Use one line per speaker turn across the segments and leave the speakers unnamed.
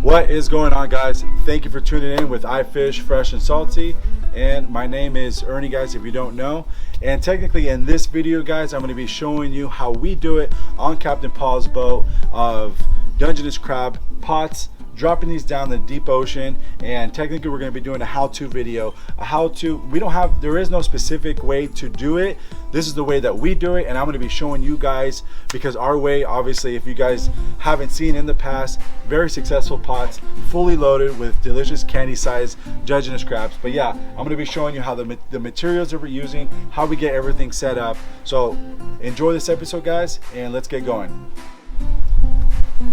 What is going on, guys? Thank you for tuning in with I Fish Fresh and Salty, and my name is Ernie, guys, if you don't know. And technically in this video, guys, I'm going to be showing you how we do it on Captain Paul's boat of Dungeness crab pots, dropping these down the deep ocean. And technically we're going to be doing a how-to video, there is no specific way to do it. This is the way that we do it, and I'm going to be showing you guys, because our way, obviously, if you guys haven't seen in the past, very successful pots, fully loaded with delicious candy-sized Dungeness crabs. But yeah, I'm going to be showing you how the materials that we're using, how we get everything set up. So enjoy this episode, guys, and let's get going.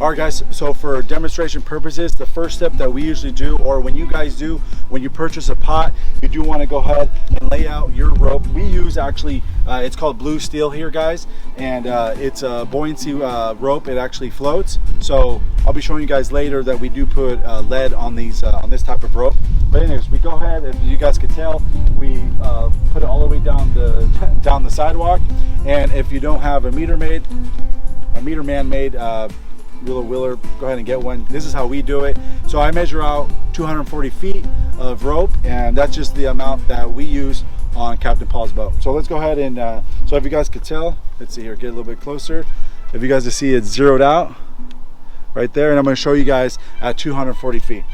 Alright, guys, so for demonstration purposes, the first step that we usually do, or when you guys do, when you purchase a pot, you do want to go ahead and lay out your rope. We use actually, it's called blue steel here, guys, and it's a buoyancy rope. It actually floats. So I'll be showing you guys later that we do put lead on these on this type of rope. But anyways, we go ahead, and you guys can tell, we put it all the way down the sidewalk. And if you don't have a meter man made wheeler, go ahead and get one. This is how we do it. So I measure out 240 feet of rope, and that's just the amount that we use on Captain Paul's boat. So let's go ahead and so if you guys could tell, let's see here, get a little bit closer. If you guys can see, it's zeroed out right there, and I'm going to show you guys at 240 feet.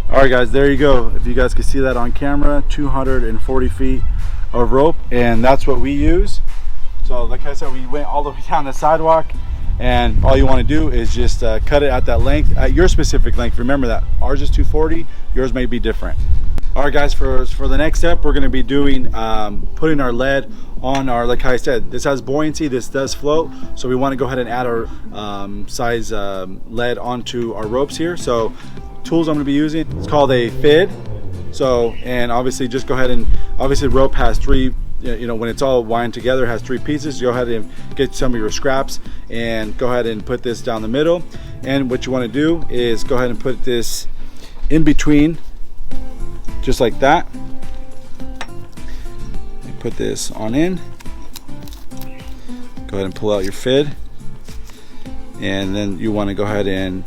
Alright, guys, there you go. If you guys can see that on camera, 240 feet of rope, and that's what we use. So like I said, we went all the way down the sidewalk, and all you want to do is just cut it at that length, at your specific length. Remember that ours is 240, yours may be different. Alright, guys, for the next step, we're going to be doing putting our lead on our, like I said, this has buoyancy, this does float, so we want to go ahead and add our size lead onto our ropes here. So tools I'm going to be using, it's called a fid. So, and obviously just go ahead and, obviously the rope has three, you know, when it's all wind together, it has three pieces. Go ahead and get some of your scraps and go ahead and put this down the middle. And what you want to do is go ahead and put this in between, just like that. And put this on in. Go ahead and pull out your fid, and then you want to go ahead and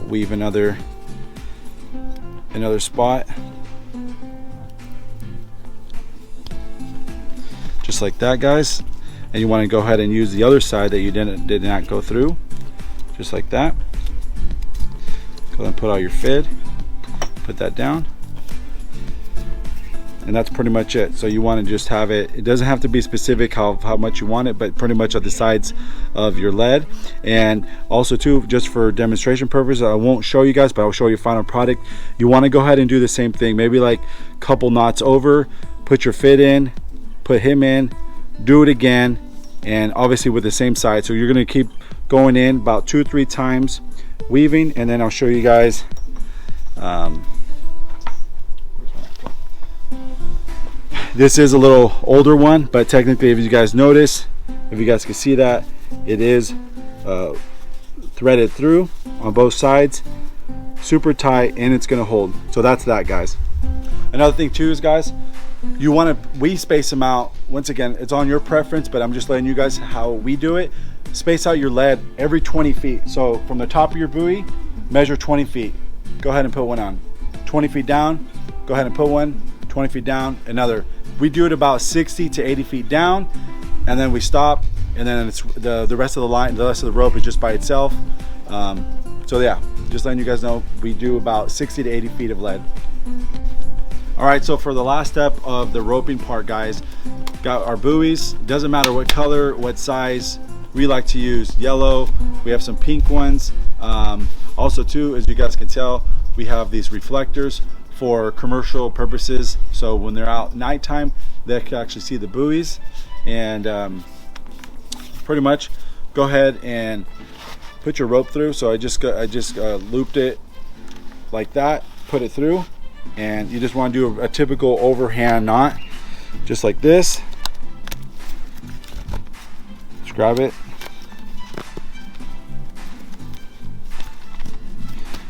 weave another spot, just like that, guys. And you want to go ahead and use the other side that you did not go through, just like that. Go ahead and put out your fid, put that down, and that's pretty much it. So you want to just have it doesn't have to be specific how much you want it, but pretty much on the sides of your lead. And also too, just for demonstration purposes, I won't show you guys, but I'll show you final product. You want to go ahead and do the same thing, maybe like a couple knots over, put your fid in, put him in, do it again, and obviously with the same side. So you're going to keep going in about 2-3 times, weaving, and then I'll show you guys this is a little older one, but technically, if you guys notice, if you guys can see that, it is threaded through on both sides, super tight, and it's going to hold. So that's that, guys. Another thing too is, guys, we space them out. Once again, it's on your preference, but I'm just letting you guys how we do it. Space out your lead every 20 feet. So from the top of your buoy, measure 20 feet. Go ahead and put one on. 20 feet down, go ahead and put one. 20 feet down, another. We do it about 60 to 80 feet down, and then we stop, and then it's the rest of the line, the rest of the rope is just by itself. So yeah, just letting you guys know, we do about 60 to 80 feet of lead. All right, so for the last step of the roping part, guys, got our buoys. Doesn't matter what color, what size. We like to use yellow. We have some pink ones. Also too, as you guys can tell, we have these reflectors for commercial purposes, so when they're out nighttime, they can actually see the buoys. And pretty much go ahead and put your rope through. So I just looped it like that, put it through, and you just want to do a typical overhand knot, just like this. Just grab it,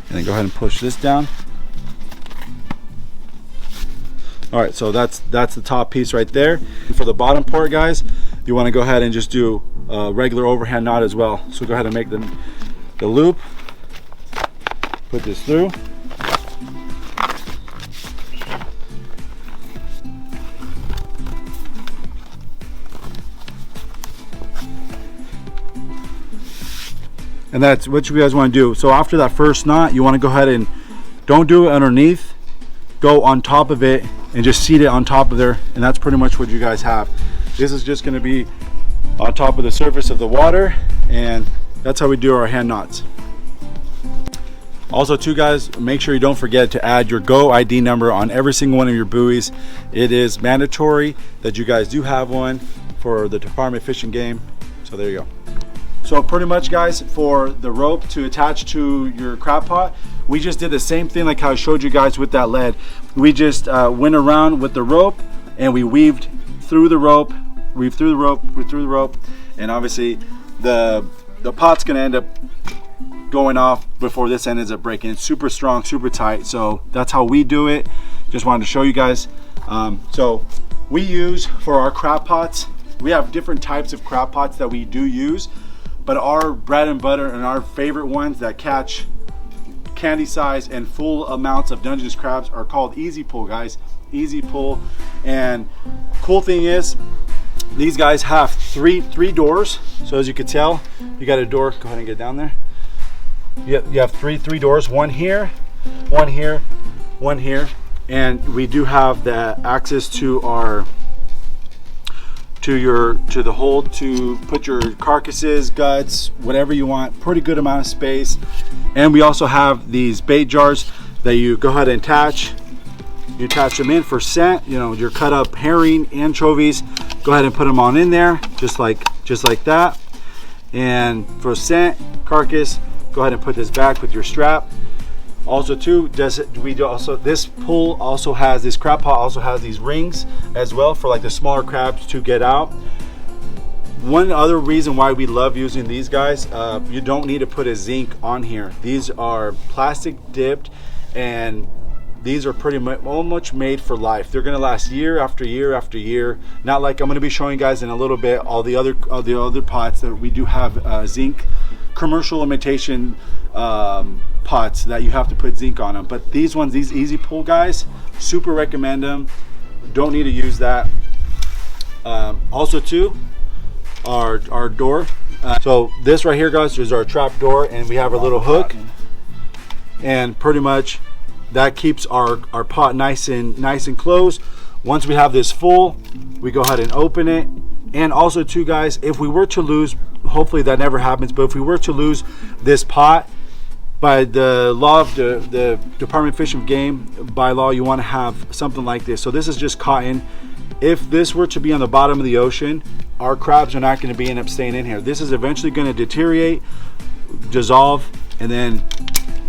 and then go ahead and push this down. All right, so that's the top piece right there. And for the bottom part, guys, you want to go ahead and just do a regular overhand knot as well. So go ahead and make the loop, put this through. And that's what you guys want to do. So after that first knot, you want to go ahead and don't do it underneath, go on top of it and just seat it on top of there, and that's pretty much what you guys have. This is just going to be on top of the surface of the water, and that's how we do our hand knots. Also too, guys, make sure you don't forget to add your Go ID number on every single one of your buoys. It is mandatory that you guys do have one for the Department of Fishing game. So there you go. So pretty much, guys, for the rope to attach to your crab pot, we just did the same thing like how I showed you guys with that lead. We just went around with the rope and we weaved through the rope, weave through the rope, and obviously the pot's gonna end up going off before this end ends up breaking. It's super strong, super tight. So that's how we do it. Just wanted to show you guys. So we use for our crab pots, we have different types of crab pots that we do use. But our bread and butter and our favorite ones that catch candy size and full amounts of Dungeness crabs are called Easy Pull, guys. Easy Pull. And cool thing is, these guys have three doors. So as you can tell, you got a door. Go ahead and get down there. You have three doors. One here, one here, one here, and we do have the access to our to the hold to put your carcasses, guts, whatever you want. Pretty good amount of space. And we also have these bait jars that you go ahead and attach. You attach them in for scent. You know, your cut up herring, anchovies. Go ahead and put them on in there, just like that. And for scent, carcass, go ahead and put this back with your strap. Also too, this pull also has, this crab pot also has these rings as well for like the smaller crabs to get out. One other reason why we love using these guys, you don't need to put a zinc on here. These are plastic dipped, and these are pretty much made for life. They're gonna last year after year after year. Not like I'm gonna be showing you guys in a little bit all the other pots that we do have zinc, commercial imitation pots that you have to put zinc on them. But these ones, these Easy Pull guys, super recommend them. Don't need to use that. Also too, our door. So this right here, guys, is our trap door, and we have our little hook, and pretty much that keeps our pot nice and closed. Once we have this full, we go ahead and open it. And also too, guys, if we were to lose, hopefully that never happens, but if we were to lose this pot, by the law of the Department of Fish and Game, by law, you want to have something like this. So this is just cotton. If this were to be on the bottom of the ocean, our crabs are not going to end up staying in here. This is eventually going to deteriorate, dissolve, and then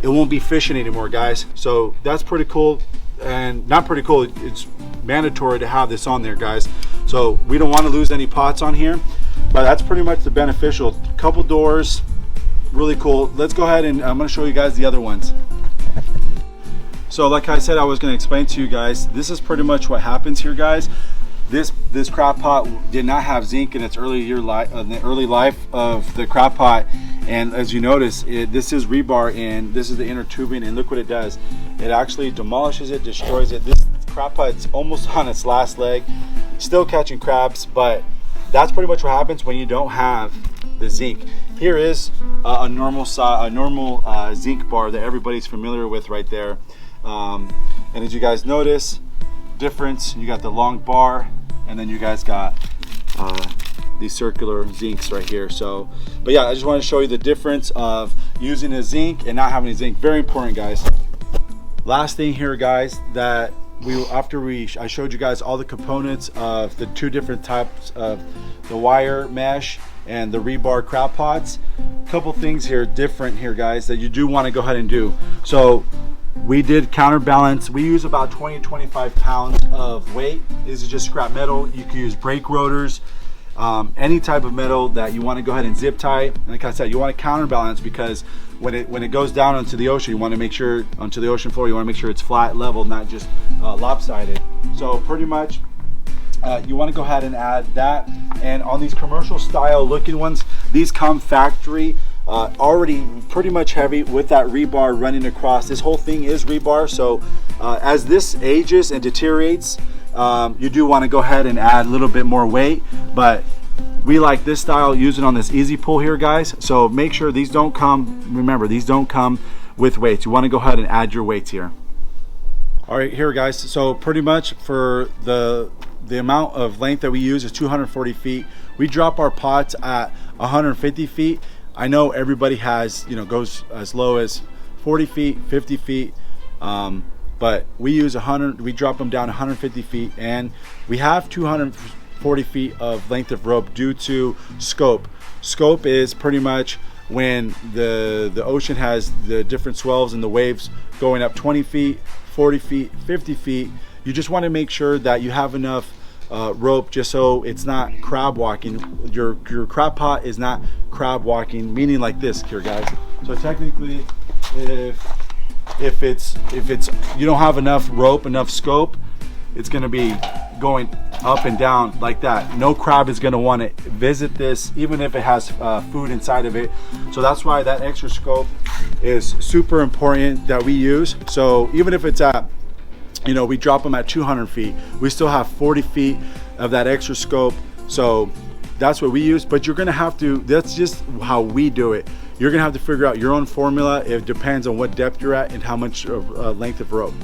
it won't be fishing anymore, guys. So that's pretty cool. And not pretty cool, it's mandatory to have this on there, guys. So we don't want to lose any pots on here, but that's pretty much the beneficial. Couple doors, really cool. Let's go ahead and I'm going to show you guys the other ones. So like I said, I was going to explain to you guys, this is pretty much what happens here, guys. This crab pot did not have zinc in its early life of the crab pot, and as you notice, this is rebar and this is the inner tubing, and look what it does. It actually demolishes it, destroys it. This crab pot's almost on its last leg, still catching crabs, but that's pretty much what happens when you don't have the zinc. Here is a normal zinc bar that everybody's familiar with right there, and as you guys notice, difference, you got the long bar, and then you guys got these circular zincs right here. So, but yeah, I just want to show you the difference of using a zinc and not having a zinc. Very important, guys. Last thing here, guys, that I showed you guys all the components of the two different types of the wire mesh and the rebar crab pots. Couple things here different here, guys, that you do want to go ahead and do. So we did counterbalance. We use about 20 to 25 pounds of weight. This is just scrap metal. You can use brake rotors, any type of metal that you want to go ahead and zip tie. And like I said, you want to counterbalance because when it goes down into the ocean, you want to make sure, onto the ocean floor, you want to make sure it's flat, level, not just lopsided. So pretty much you want to go ahead and add that. And on these commercial style looking ones, these come factory already pretty much heavy with that rebar running across. This whole thing is rebar, so as this ages and deteriorates, you do want to go ahead and add a little bit more weight, but we like this style using on this easy pull here, guys. So make sure these don't come, remember, these don't come with weights. You want to go ahead and add your weights here. All right, here guys, so pretty much for the amount of length that we use is 240 feet. We drop our pots at 150 feet. I know everybody has, you know, goes as low as 40 feet, 50 feet, but we use 100, we drop them down 150 feet, and we have 240 feet of length of rope due to scope. Scope is pretty much when the ocean has the different swells and the waves going up 20 feet, 40 feet, 50 feet. You just want to make sure that you have enough rope just so it's not crab walking. Your crab pot is not crab walking, meaning like this here, guys. So technically, if it's you don't have enough rope, enough scope, it's going to be going up and down like that. No crab is going to want to visit this, even if it has food inside of it. So that's why that extra scope is super important that we use. So even if it's at, you know, we drop them at 200 feet, we still have 40 feet of that extra scope. So that's what we use, but you're gonna have to, that's just how we do it. You're gonna have to figure out your own formula. It depends on what depth you're at and how much length of rope.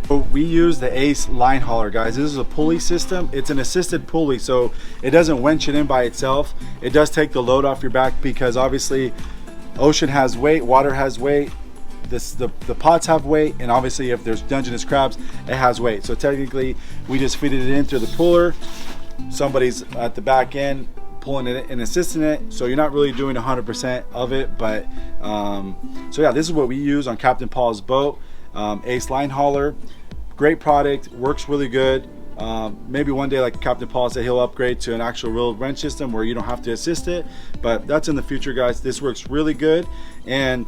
So we use the Ace line hauler, guys. This is a pulley system. It's an assisted pulley, so it doesn't winch it in by itself. It does take the load off your back because obviously ocean has weight, water has weight, the pots have weight, and obviously if there's Dungeness crabs, it has weight. So technically we just feed it in through the puller. Somebody's at the back end pulling it and assisting it, so you're not really doing 100% of it. But so yeah, this is what we use on Captain Paul's boat. Ace line hauler, great product, works really good. Maybe one day, like Captain Paul said, he'll upgrade to an actual real wrench system where you don't have to assist it, but that's in the future, guys. This works really good, and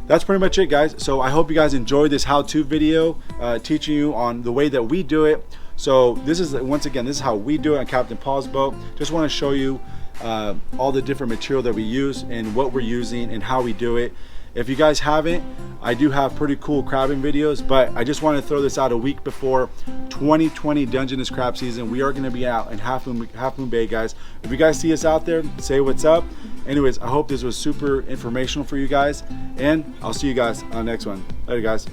that's pretty much it, guys. So I hope you guys enjoyed this how-to video teaching you on the way that we do it. So this is, once again, this is how we do it on Captain Paul's boat. Just want to show you all the different material that we use and what we're using and how we do it. If you guys haven't, I do have pretty cool crabbing videos, but I just want to throw this out a week before 2020 Dungeness crab season. We are going to be out in Half Moon Bay, guys. If you guys see us out there, say what's up. Anyways, I hope this was super informational for you guys, and I'll see you guys on the next one. Later, guys.